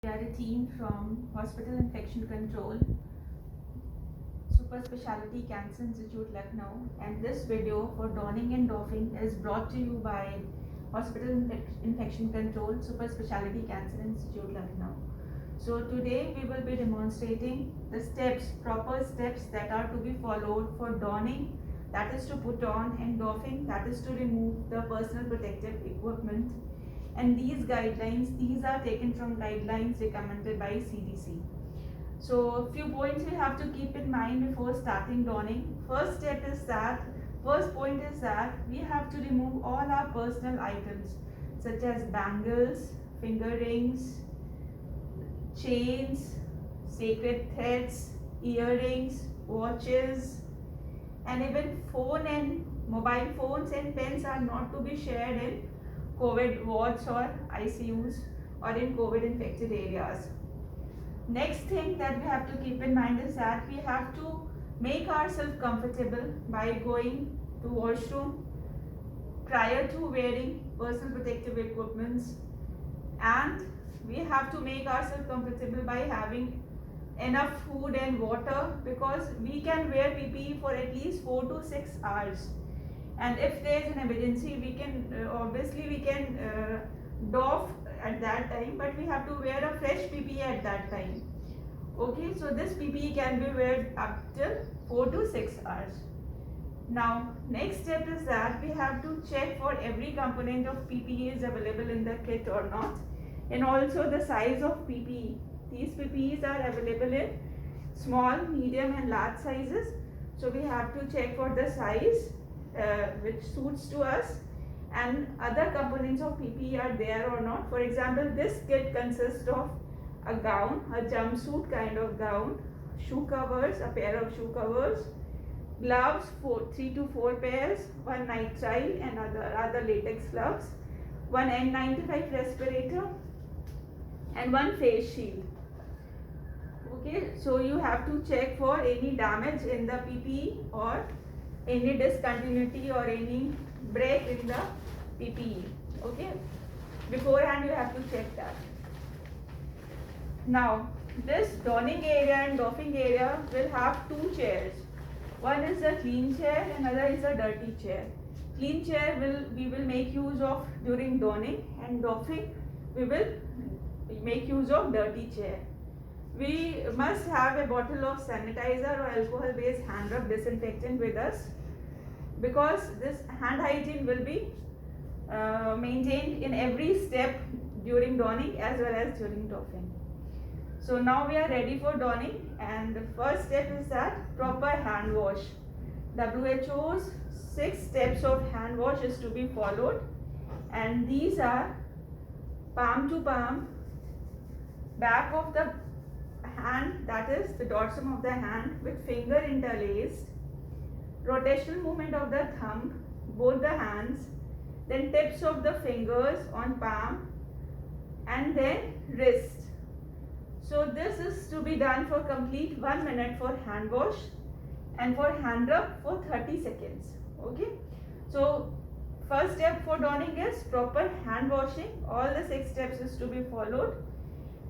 We are a team from Hospital Infection Control, Super Speciality Cancer Institute, Lucknow, and this video for donning and doffing is brought to you by Hospital Infection Control, Super Speciality Cancer Institute, Lucknow. So today we will be demonstrating the steps, proper steps that are to be followed for donning, that is to put on, and doffing, that is to remove the personal protective equipment. And these are taken from guidelines recommended by CDC. So a few points we have to keep in mind before starting donning. First point is that we have to remove all our personal items such as bangles, finger rings, chains, sacred threads, earrings, watches, and even mobile phones and pens are not to be shared in COVID wards or ICUs or in COVID infected areas. Next thing that we have to keep in mind is that we have to make ourselves comfortable by going to washroom prior to wearing personal protective equipments, and we have to make ourselves comfortable by having enough food and water, because we can wear PPE for at least 4 to 6 hours. And if there is an emergency, we can doff at that time, but we have to wear a fresh PPE at that time. Okay, so this PPE can be worn up till 4 to 6 hours. Now, next step is that we have to check for every component of PPE is available in the kit or not, and also the size of PPE. These PPEs are available in small, medium, and large sizes. So we have to check for the size which suits to us, and other components of PPE are there or not. For example, this kit consists of a gown, a jumpsuit kind of gown, shoe covers, a pair of shoe covers, gloves, 3 to 4 pairs, one nitrile and other latex gloves, one N95 respirator, and one face shield. Okay, so you have to check for any damage in the PPE or any discontinuity or any break in the PPE. Okay, beforehand you have to check that. Now, this donning area and doffing area will have 2 chairs. One is a clean chair and another is a dirty chair. Clean chair we will make use of during donning, and doffing we will make use of dirty chair. We must have a bottle of sanitizer or alcohol based hand rub disinfectant with us, because this hand hygiene will be maintained in every step during donning as well as during doffing. So now we are ready for donning, and the first step is that proper hand wash. WHO's 6 steps of hand wash is to be followed, and these are palm to palm, back of the hand, that is the dorsum of the hand with finger interlaced, rotational movement of the thumb, both the hands, then tips of the fingers on palm, and then wrist. So this is to be done for complete 1 minute for hand wash, and for hand rub for 30 seconds. Okay, so first step for donning is proper hand washing. All the 6 steps is to be followed,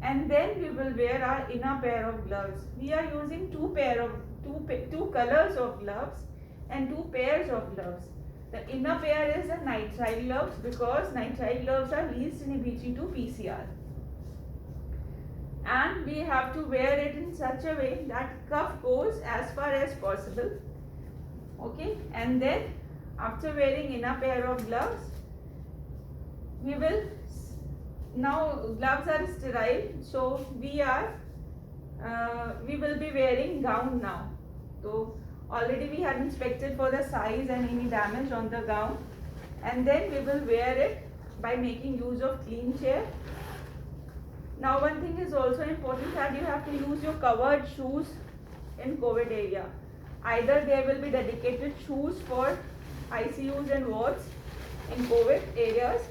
and then we will wear our inner pair of gloves. We are using two colors of gloves and 2 pairs of gloves. The inner pair is the nitrile gloves, because nitrile gloves are least inhibitory to PCR, and we have to wear it in such a way that cuff goes as far as possible. Okay, and then after wearing inner pair of gloves, we will now gloves are sterile, so we will be wearing gown now. So already we have inspected for the size and any damage on the gown, and then we will wear it by making use of clean chair. Now one thing is also important, that you have to use your covered shoes in COVID area. Either there will be dedicated shoes for ICUs and wards in COVID areas,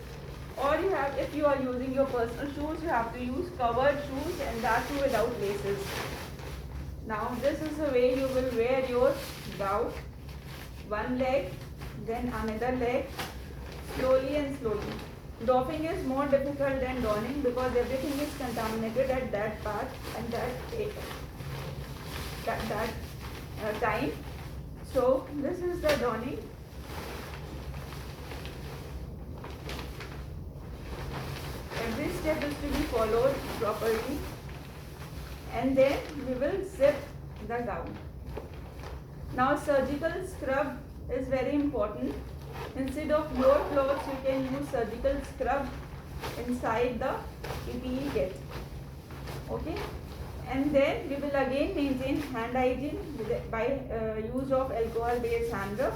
or if you are using your personal shoes, you have to use covered shoes, and that too without laces. Now this is the way you will wear your gown. One leg, then another leg, slowly and slowly. Doffing is more difficult than donning because everything is contaminated at that part and that time. So this is the donning. Every step is to be followed properly, and then we will zip the gown. Now surgical scrub is very important. Instead of your clothes, you can use surgical scrub inside the PPE kit. Okay, and then we will again maintain hand hygiene by use of alcohol-based hand rub.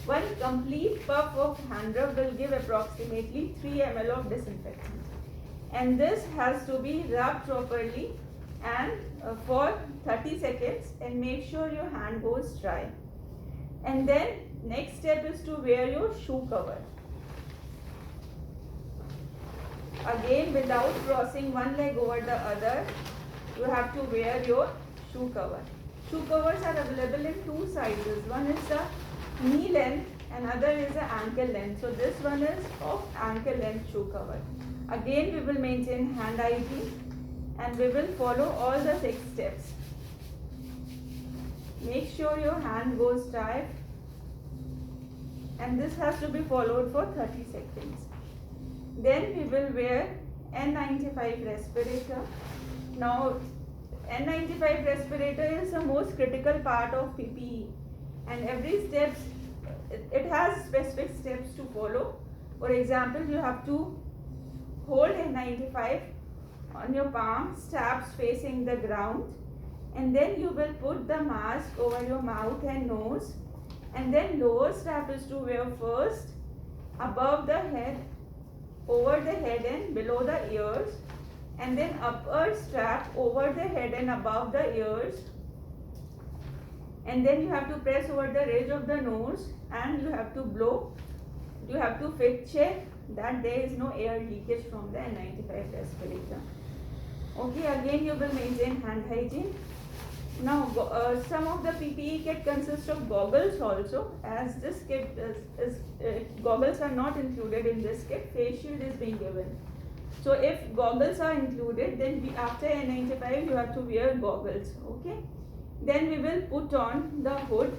One complete puff of hand rub will give approximately 3 ml of disinfectant, and this has to be rubbed properly and for 30 seconds, and make sure your hand goes dry. And then next step is to wear your shoe cover. Again, without crossing one leg over the other, you have to wear your shoe cover. Shoe covers are available in two sizes. One is the knee length and other is the ankle length. So this one is of ankle length shoe cover. Again, we will maintain hand hygiene and we will follow all the 6 steps. Make sure your hand goes dry, and this has to be followed for 30 seconds. Then we will wear N95 respirator. Now N95 respirator is the most critical part of PPE, and every step it has specific steps to follow. For example, you have to hold N95 on your palm, stabs facing the ground, and then you will put the mask over your mouth and nose, and then lower strap is to wear first, above the head, over the head and below the ears, and then upper strap over the head and above the ears, and then you have to press over the ridge of the nose and you have to blow. You have to fit check that there is no air leakage from the N95 respirator. Okay, again you will maintain hand hygiene. Now some of the PPE kit consists of goggles also, as this kit goggles are not included in this kit. Face shield is being given. So if goggles are included, then after N95 you have to wear goggles. Okay, then we will put on the hood.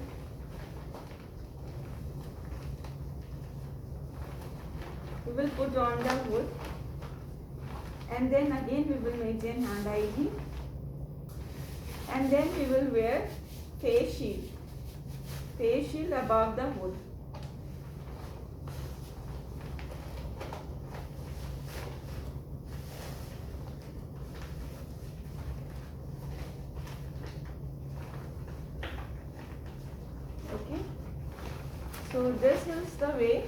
We will put on the hood, and then again we will maintain hand hygiene, and then we will wear face shield above the hood. Okay, so this is the way,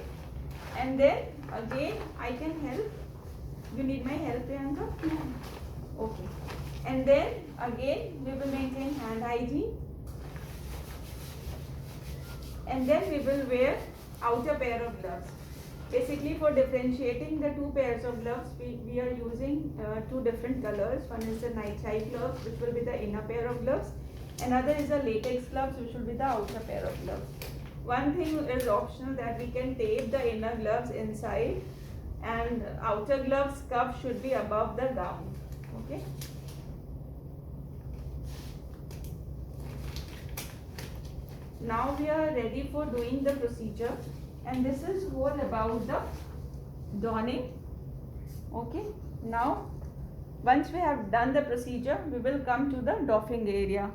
and then again I can help. You need my help, Priyanka? Okay. And then again we will maintain hand hygiene, and then we will wear outer pair of gloves. Basically, for differentiating the two pairs of gloves, we are using two different colors. One is the nitride gloves, which will be the inner pair of gloves. Another is the latex gloves, which will be the outer pair of gloves. One thing is optional, that we can tape the inner gloves inside, and outer gloves cuff should be above the gown. Okay. Now we are ready for doing the procedure, and this is all about the donning. Okay. Now once we have done the procedure, we will come to the doffing area.